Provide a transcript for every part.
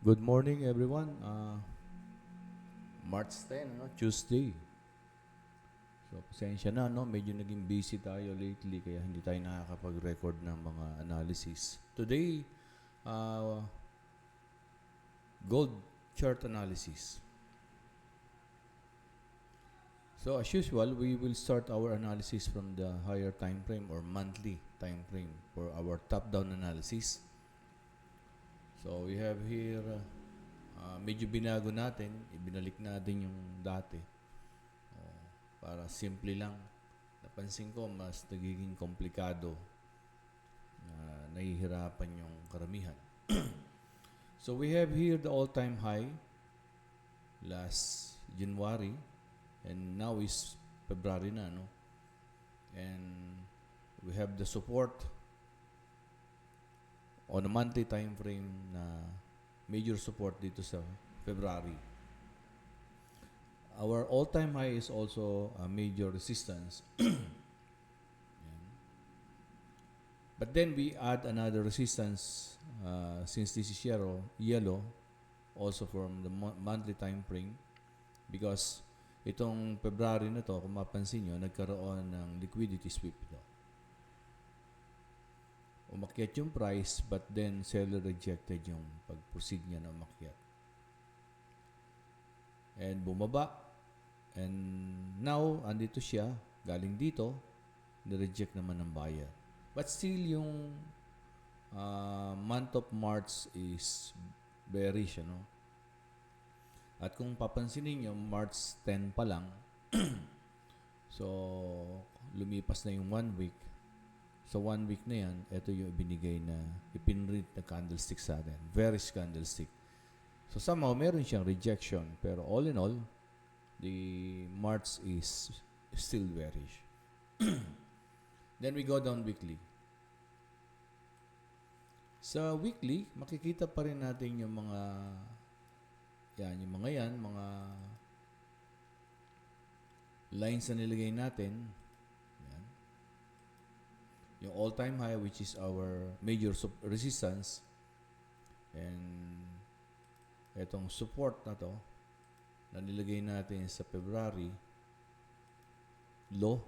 Good morning, everyone. March 10, no? Tuesday. So, pasensya na, no? Medyo naging busy tayo lately, kaya hindi tayo nakakapag-record ng mga analysis. Today, uh, gold chart analysis. So, as usual, we will start our analysis from the higher time frame or monthly time frame for our top-down analysis. So, we have here, medyo binago natin, ibinalik natin yung dati. Para simple lang. Napansin ko, mas nagiging komplikado na nahihirapan yung karamihan. So we have here the all-time high last January and now is February na, no? And we have the support on a monthly time frame na major support dito sa February. Our all-time high is also a major resistance. But then we add another resistance since this is yellow also from the monthly time frame because itong February na to, kung mapansin nyo, nagkaroon ng liquidity sweep ito. Umakyat yung price but then seller rejected yung pag-proceed niya na umakyat. And bumaba. And now, andito siya, galing dito, nireject naman ng buyer. But still, yung month of March is bearish, ano? At kung papansinin nyo, March 10 pa lang, so, lumipas na yung 1 week. So, 1 week na yan, ito yung ibinigay na, ipinread na candlestick sa atin. Bearish candlestick. So, somehow, meron siyang rejection. Pero all in all, the March is still bearish. Then we go down weekly. Sa weekly, makikita pa rin natin yung mga mga lines na nilagay natin. Yan. Yung all-time high which is our major resistance and etong support na to na nilagay natin sa February low.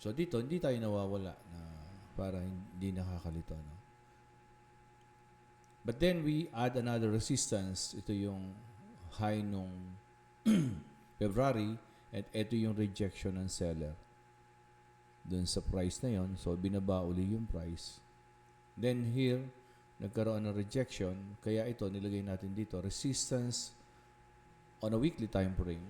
So dito, hindi tayo nawawala na para hindi nakakalito. No? But then we add another resistance. Ito yung high nung February at ito yung rejection ng seller. Dun sa price na yon, so binaba uli yung price. Then here, nagkaroon ng rejection. Kaya ito, nilagay natin dito, resistance on a weekly time frame.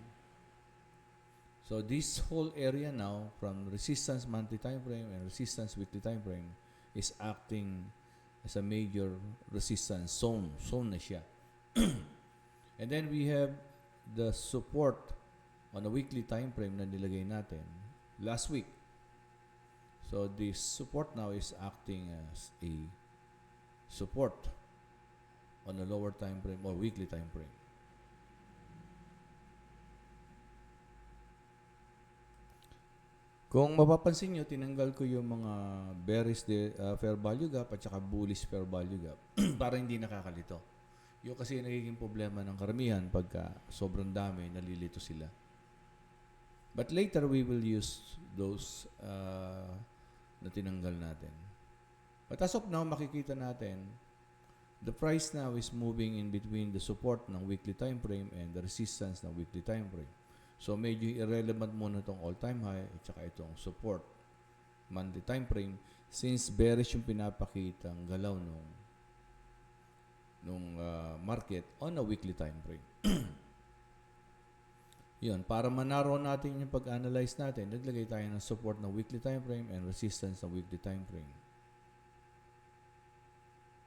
So this whole area now from resistance monthly time frame and resistance weekly time frame is acting as a major resistance zone. Zone na siya. And then we have the support on a weekly time frame na nilagay natin last week. So this support now is acting as a support on a lower time frame or weekly time frame. Kung mapapansin nyo, tinanggal ko yung mga bearish fair value gap at saka bullish fair value gap para hindi nakakalito. Yung kasi nagiging problema ng karamihan pagka sobrang dami, nalilito sila. But later, we will use those na tinanggal natin. But as of now, makikita natin, the price now is moving in between the support ng weekly time frame and the resistance ng weekly time frame. So, medyo irrelevant muna itong all-time high at saka itong support monthly time frame since bearish yung pinapakitang galaw nung market on a weekly time frame. Yun, para manaro natin yung pag-analyze natin, naglagay tayo ng support ng weekly time frame and resistance ng weekly time frame.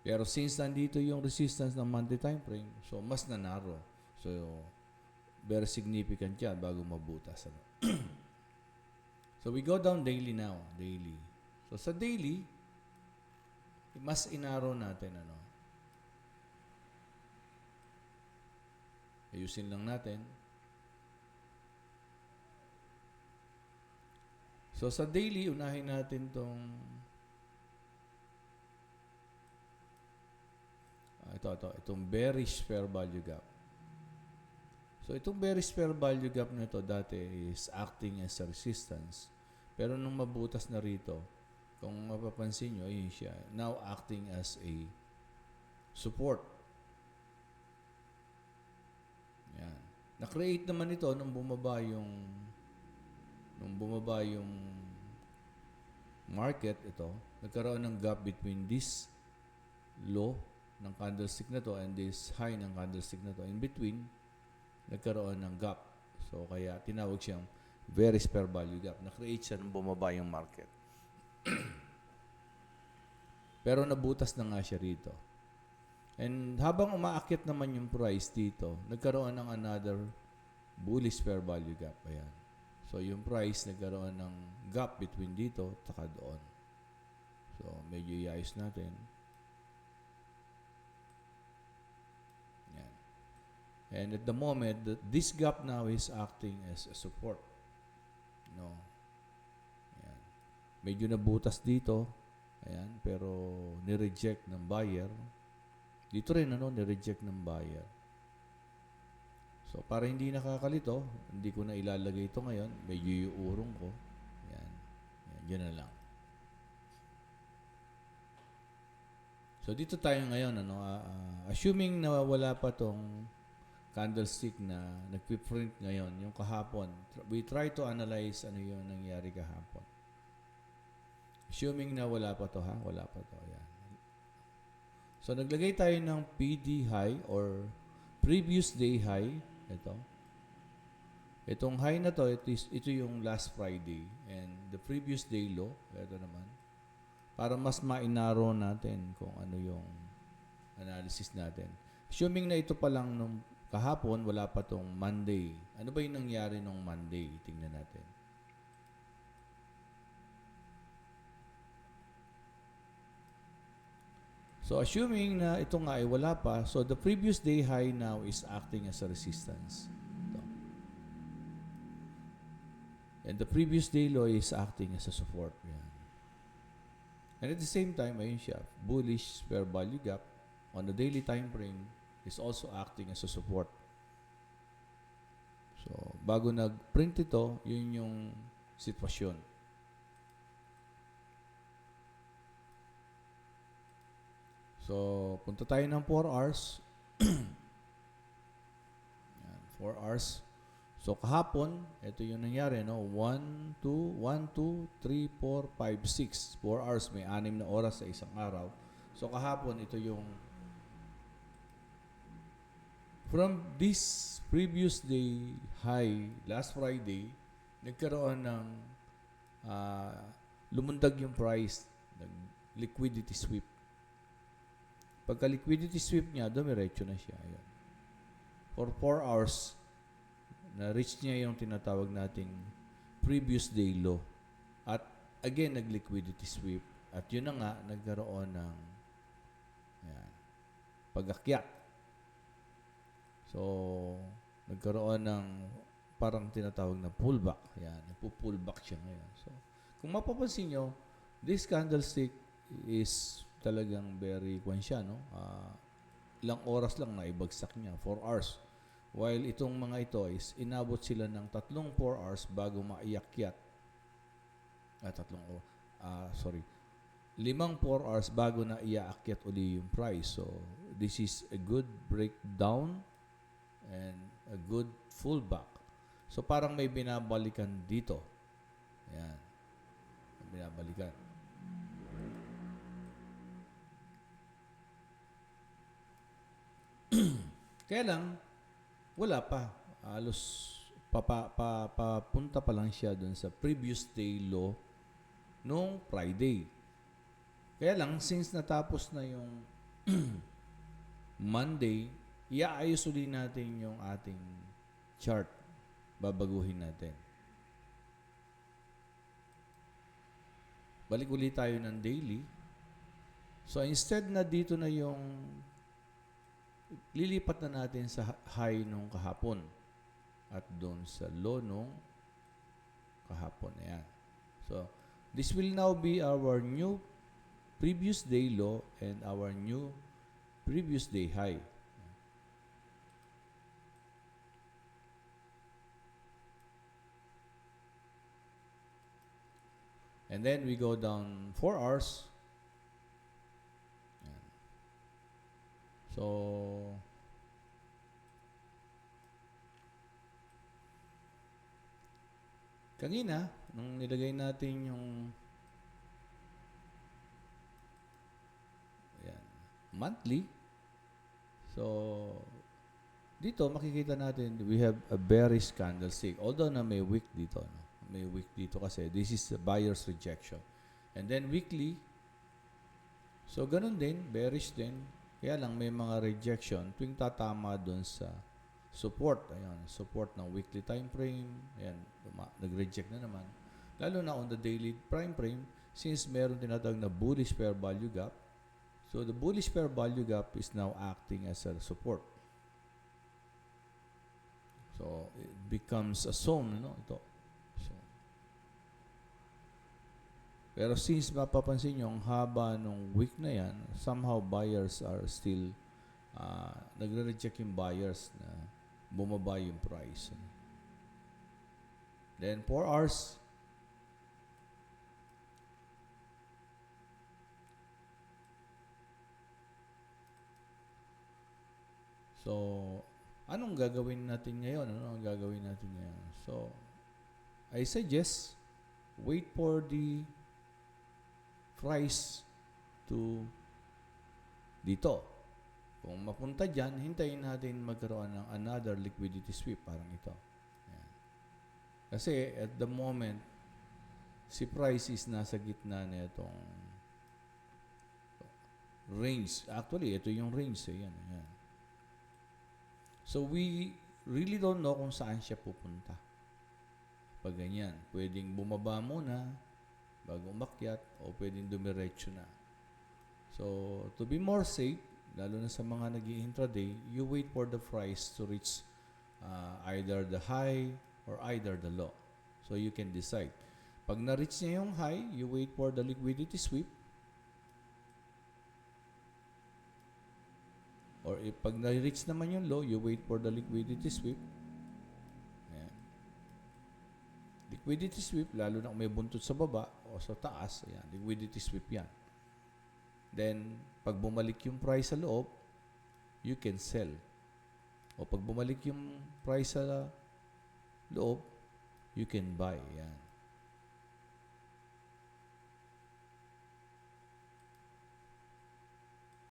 Pero since nandito yung resistance ng monthly time frame, so mas nanaro. So, very significant yan bago mabutas. Ano? So, we go down daily now. Daily. So, sa daily, mas inaro natin. Ano? Ayusin lang natin. So, sa daily, unahin natin Itong bearish fair value gap. So, itong bearish fair value gap na ito dati is acting as a resistance. Pero nung mabutas na rito, kung mapapansin nyo, yun siya. Now acting as a support. Yan. Na-create naman ito nung bumaba yung market, ito, nagkaroon ng gap between this low ng candlestick na to and this high ng candlestick na to. In between, nagkaroon ng gap. So, kaya tinawag siyang very fair value gap. Na-create siya nung bumaba yung market. Pero nabutas na nga siya rito. And habang umaakyat naman yung price dito, nagkaroon ng another bullish fair value gap. Ayan. So, yung price nagkaroon ng gap between dito at doon. So, medyo iayos natin. Yan. And at the moment, this gap now is acting as a support. No. Yan. Medyo nabutas dito. Ayan. Pero, nireject ng buyer. Dito rin, nireject ng buyer. So, para hindi nakakalito, hindi ko na ilalagay ito ngayon. Medyo yung urong ko. Yan. Yan na lang. So, dito tayo ngayon. Assuming na wala pa tong candlestick na nagpiprint ngayon, yung kahapon. We try to analyze ano yung nangyari kahapon. Assuming na wala pa to, ha? Wala pa to. Yan. So, naglagay tayo ng PD high or previous day high. Ito. Itong high na to, ito yung last Friday. And the previous day low, ito naman. Para mas ma-narrow natin kung ano yung analysis natin. Assuming na ito pa lang nung kahapon, wala pa tong Monday. Ano ba yung nangyari nung Monday? Tingnan natin. So, assuming na ito nga ay wala pa, so the previous day high now is acting as a resistance. Ito. And the previous day low is acting as a support. Yan. And at the same time, ayun siya, bullish fair value gap on the daily time frame is also acting as a support. So, bago nag-print ito, yun yung sitwasyon. So, punta tayo ng 4 hours. 4 hours. So, kahapon, ito yung nangyari, no? 1, 2, 3, 4, 5, 6. 4 hours, may 6 na oras sa isang araw. So, kahapon, ito yung from this previous day high, last Friday, nagkaroon ng lumundag yung price, liquidity sweep. Pagka liquidity sweep niya, dumiretso na siya. Ayan. For 4 hours, na-reach niya yung tinatawag nating previous day low. At again, nag-liquidity sweep. At yun na nga, nagkaroon ng pag-akyat. So, nagkaroon ng parang tinatawag na pullback. Ayan, nagpo-pullback siya ngayon. So, kung mapapansin nyo, this candlestick is talagang very siya, no? Ilang oras lang na ibagsak niya, 4 hours. While itong mga ito is inabot sila ng 3-4 hours bago maiakyat. 5-4 hours bago na iaakyat uli yung price. So, this is a good breakdown and a good pullback. So, parang may binabalikan dito. Ayan. May binabalikan. Kaya lang, wala pa. Halos papunta pa lang siya dun sa previous day low nung Friday. Kaya lang, since natapos na yung Monday, iaayos ulit natin yung ating chart. Babaguhin natin. Balik ulit tayo ng daily. So, instead na dito na yung lilipat na natin sa high nung kahapon at doon sa low nung kahapon. Ayan. So, this will now be our new previous day low and our new previous day high. And then we go down 4 hours. Yan. So, kanina, nung nilagay natin yung yan, monthly, so, dito makikita natin we have a bearish candlestick. Although na may wick dito, no? May wick dito kasi this is the buyer's rejection. And then weekly, so ganun din, bearish din. Kaya lang may mga rejection tuwing tatama doon sa support. Ayan, support ng weekly time frame. Ayan, nag-reject na naman. Lalo na on the daily prime frame, since meron tinatawag na bullish fair value gap. So the bullish fair value gap is now acting as a support. So it becomes a zone, no? Ito. So, pero since mapapansin nyo, ang haba nung week na yan, somehow buyers are still, nagre-reject yung buyers na bumaba yung price. Then 4 hours, so, anong gagawin natin ngayon? Ano ang gagawin natin ngayon? So, I suggest, wait for the price to dito. Kung mapunta dyan, hintayin natin magkaroon ng another liquidity sweep, parang ito. Ayan. Kasi at the moment, si price is nasa gitna na itong range. Actually, ito yung range. Ayan, ayan. So, we really don't know kung saan siya pupunta. Pag ganyan, pwedeng bumaba muna bago umakyat o pwedeng dumiretso na. So, to be more safe, lalo na sa mga nag-i-intraday, you wait for the price to reach either the high or either the low. So, you can decide. Pag na-reach niya yung high, you wait for the liquidity sweep. Or pag na-reach naman yung low, you wait for the liquidity sweep. Ayan. Liquidity sweep, lalo na kung may buntot sa baba o sa taas, ayan, liquidity sweep yan. Then, pag bumalik yung price sa loob, you can sell. O pag bumalik yung price sa loob, you can buy. Ayan.